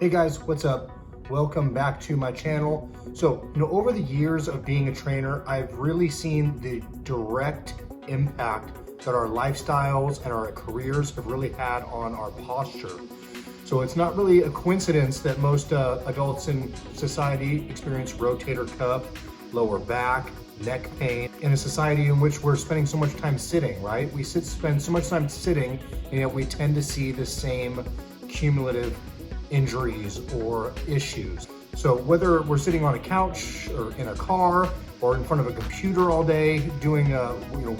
Hey guys, what's up? Welcome back to my channel. So, over the years of being a trainer, I've really seen the direct impact that our lifestyles and our careers have really had on our posture. So it's not really a coincidence that most adults in society experience rotator cuff, lower back, neck pain, in a society in which we're spending so much time sitting, right? We spend so much time sitting, and yet we tend to see the same cumulative injuries or issues. So whether we're sitting on a couch or in a car or in front of a computer all day doing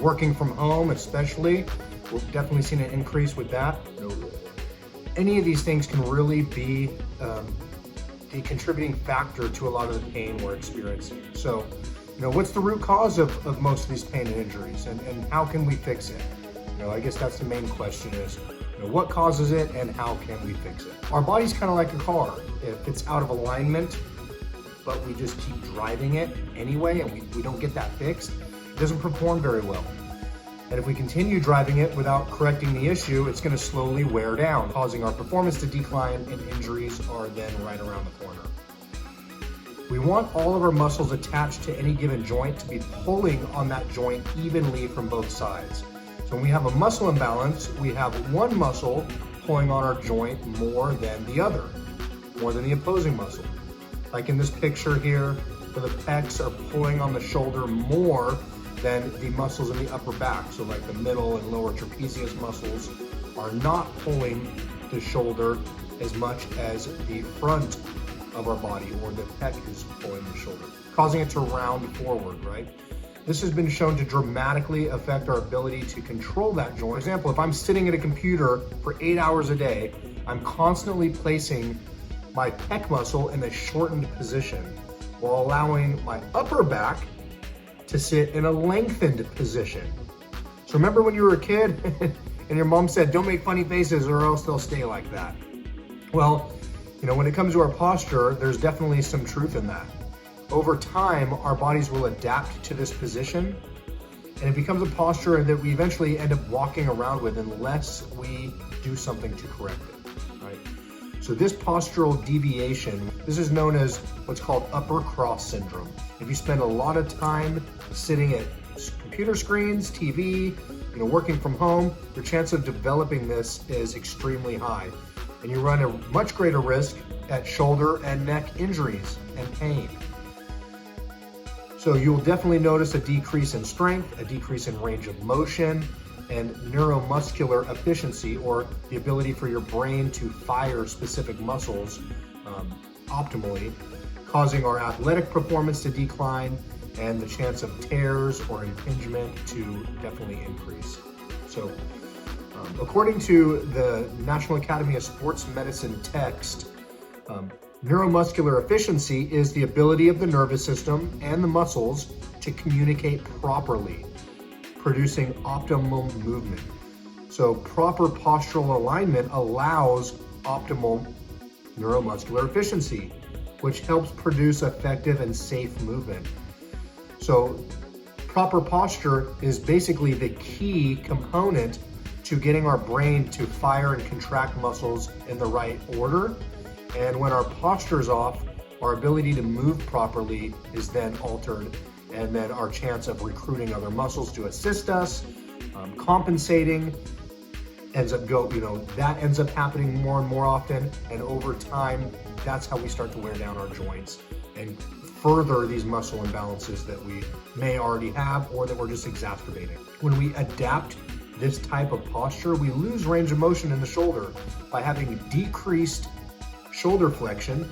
working from home, especially, we've definitely seen an increase with that. Any of these things can really be a contributing factor to a lot of the pain we're experiencing. So what's the root cause of most of these pain and injuries, and how can we fix it? I guess that's the main question is, what causes it and how can we fix it? Our body's kind of like a car. If it's out of alignment, but we just keep driving it anyway and we don't get that fixed, it doesn't perform very well. And if we continue driving it without correcting the issue, it's going to slowly wear down, causing our performance to decline, and injuries are then right around the corner. We want all of our muscles attached to any given joint to be pulling on that joint evenly from both sides. So when we have a muscle imbalance, we have one muscle pulling on our joint more than the other, more than the opposing muscle. Like in this picture here, where the pecs are pulling on the shoulder more than the muscles in the upper back. So like the middle and lower trapezius muscles are not pulling the shoulder as much as the front of our body, or the pec is pulling the shoulder, causing it to round forward, right? This has been shown to dramatically affect our ability to control that joint. For example, if I'm sitting at a computer for 8 hours a day, I'm constantly placing my pec muscle in a shortened position while allowing my upper back to sit in a lengthened position. So remember when you were a kid and your mom said, don't make funny faces or else they'll stay like that? Well, when it comes to our posture, there's definitely some truth in that. Over time, our bodies will adapt to this position, and it becomes a posture that we eventually end up walking around with unless we do something to correct it, right? So this postural deviation, this is known as what's called upper cross syndrome. If you spend a lot of time sitting at computer screens, TV, working from home, your chance of developing this is extremely high, and you run a much greater risk at shoulder and neck injuries and pain. So you'll definitely notice a decrease in strength, a decrease in range of motion, and neuromuscular efficiency, or the ability for your brain to fire specific muscles optimally, causing our athletic performance to decline and the chance of tears or impingement to definitely increase. So according to the National Academy of Sports Medicine text, neuromuscular efficiency is the ability of the nervous system and the muscles to communicate properly, producing optimal movement. So proper postural alignment allows optimal neuromuscular efficiency, which helps produce effective and safe movement. So proper posture is basically the key component to getting our brain to fire and contract muscles in the right order. And when our posture is off, our ability to move properly is then altered, and then our chance of recruiting other muscles to assist us, compensating, ends up happening more and more often. And over time, that's how we start to wear down our joints and further these muscle imbalances that we may already have or that we're just exacerbating. When we adapt this type of posture, we lose range of motion in the shoulder by having decreased shoulder flexion,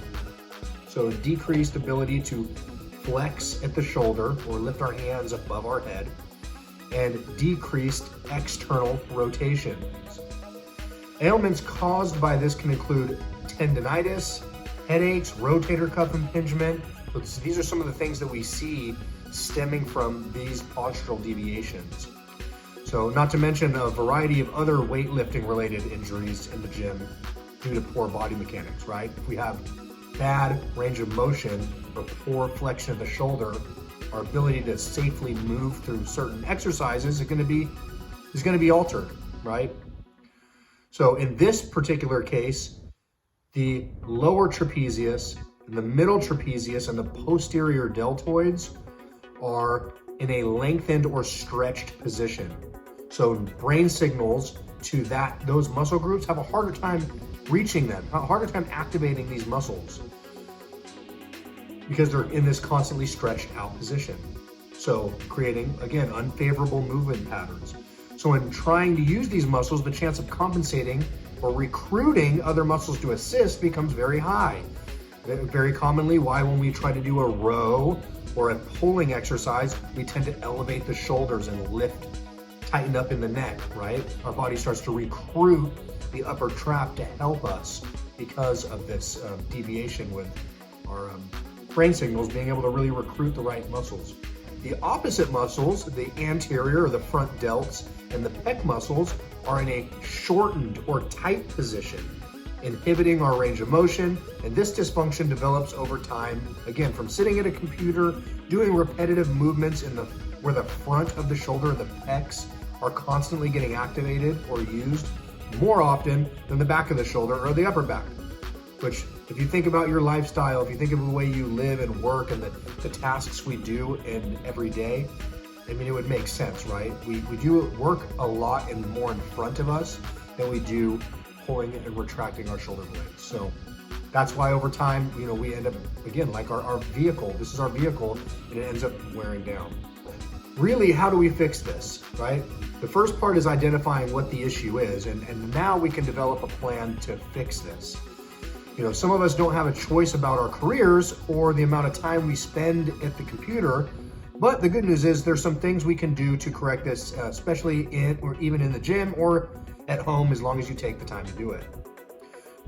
so decreased ability to flex at the shoulder or lift our hands above our head, and decreased external rotation. Ailments caused by this can include tendinitis, headaches, rotator cuff impingement. These are some of the things that we see stemming from these postural deviations. So not to mention a variety of other weightlifting related injuries in the gym due to poor body mechanics, right? If we have bad range of motion or poor flexion of the shoulder, our ability to safely move through certain exercises is going to be altered, right? So in this particular case, The lower trapezius, and the middle trapezius, and the posterior deltoids are in a lengthened or stretched position. So brain signals to those muscle groups have a harder time reaching them, a harder time activating these muscles because they're in this constantly stretched out position. So creating, again, unfavorable movement patterns. So in trying to use these muscles, the chance of compensating or recruiting other muscles to assist becomes very high. Very commonly, why when we try to do a row or a pulling exercise, we tend to elevate the shoulders and lift, tighten up in the neck, right? Our body starts to recruit the upper trap to help us because of this deviation with our brain signals being able to really recruit the right muscles. The opposite muscles, the anterior or the front delts and the pec muscles, are in a shortened or tight position, inhibiting our range of motion, and this dysfunction develops over time, again, from sitting at a computer, doing repetitive movements where the front of the shoulder and the pecs are constantly getting activated or used more often than the back of the shoulder or the upper back. Which, if you think about your lifestyle, if you think of the way you live and work and the tasks we do in every day, I mean, it would make sense, right? We do work a lot and more in front of us than we do pulling and retracting our shoulder blades. So that's why over time, we end up, again, like our vehicle, this is our vehicle, and it ends up wearing down. Really, how do we fix this, right? The first part is identifying what the issue is, and now we can develop a plan to fix this. Some of us don't have a choice about our careers or the amount of time we spend at the computer, but the good news is there's some things we can do to correct this, especially even in the gym or at home, as long as you take the time to do it.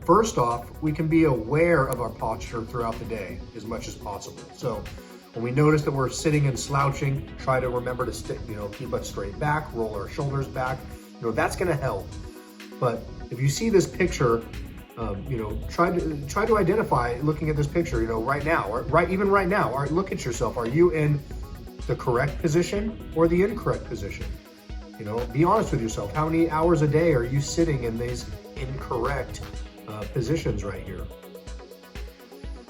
First off, we can be aware of our posture throughout the day as much as possible. So when we notice that we're sitting and slouching, try to remember to keep us straight back, roll our shoulders back. That's going to help. But if you see this picture, try to identify, looking at this picture, right now, or even right now, or look at yourself. Are you in the correct position or the incorrect position? Be honest with yourself. How many hours a day are you sitting in these incorrect positions right here?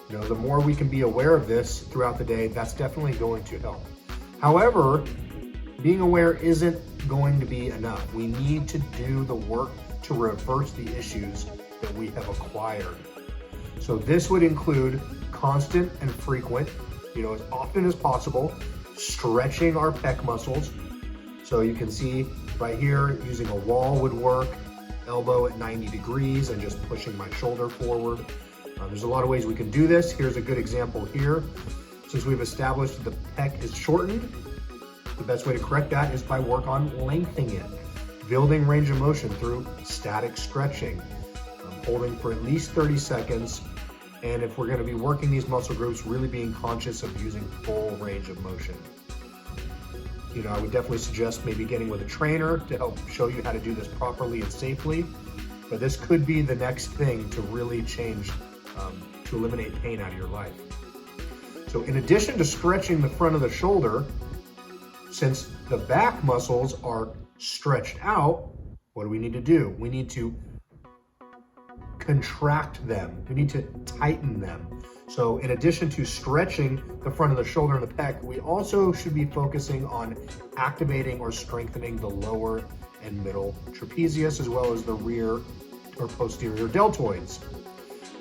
The more we can be aware of this throughout the day, that's definitely going to help. However, being aware isn't going to be enough. We need to do the work to reverse the issues that we have acquired. So this would include constant and frequent, as often as possible, stretching our pec muscles. So you can see right here, using a wall would work, elbow at 90 degrees and just pushing my shoulder forward. There's a lot of ways we can do this. Here's a good example here. Since we've established that the pec is shortened, the best way to correct that is by work on lengthening it, building range of motion through static stretching, holding for at least 30 seconds. And if we're going to be working these muscle groups, really being conscious of using full range of motion. I would definitely suggest maybe getting with a trainer to help show you how to do this properly and safely. But this could be the next thing to really change, to eliminate pain out of your life. So in addition to stretching the front of the shoulder, since the back muscles are stretched out, what do we need to do? We need to contract them. We need to tighten them. So in addition to stretching the front of the shoulder and the pec, we also should be focusing on activating or strengthening the lower and middle trapezius, as well as the rear or posterior deltoids.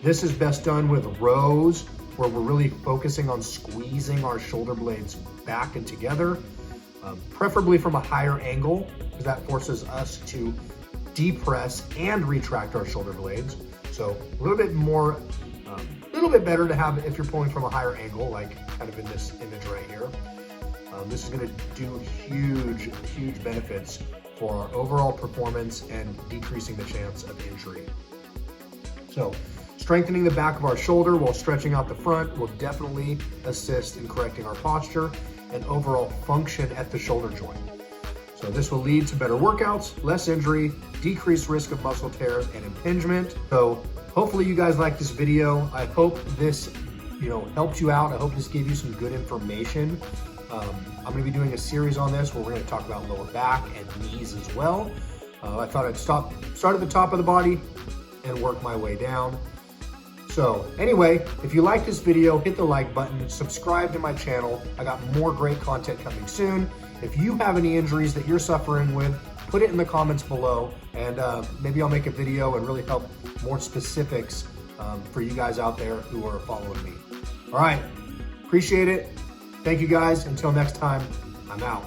This is best done with rows, where we're really focusing on squeezing our shoulder blades back and together, preferably from a higher angle, because that forces us to depress and retract our shoulder blades. So a little bit better to have if you're pulling from a higher angle, like kind of in this image right here. This is going to do huge benefits for our overall performance and decreasing the chance of injury. So strengthening the back of our shoulder while stretching out the front will definitely assist in correcting our posture and overall function at the shoulder joint. So this will lead to better workouts, less injury, decreased risk of muscle tears and impingement. So hopefully you guys like this video. I hope this helped you out. I hope this gave you some good information. I'm going to be doing a series on this where we're going to talk about lower back and knees as well. I thought I'd start at the top of the body and work my way down. So anyway, if you like this video, hit the like button, subscribe to my channel. I got more great content coming soon. If you have any injuries that you're suffering with, put it in the comments below, and maybe I'll make a video and really help more specifics for you guys out there who are following me. All right, appreciate it. Thank you guys. Until next time, I'm out.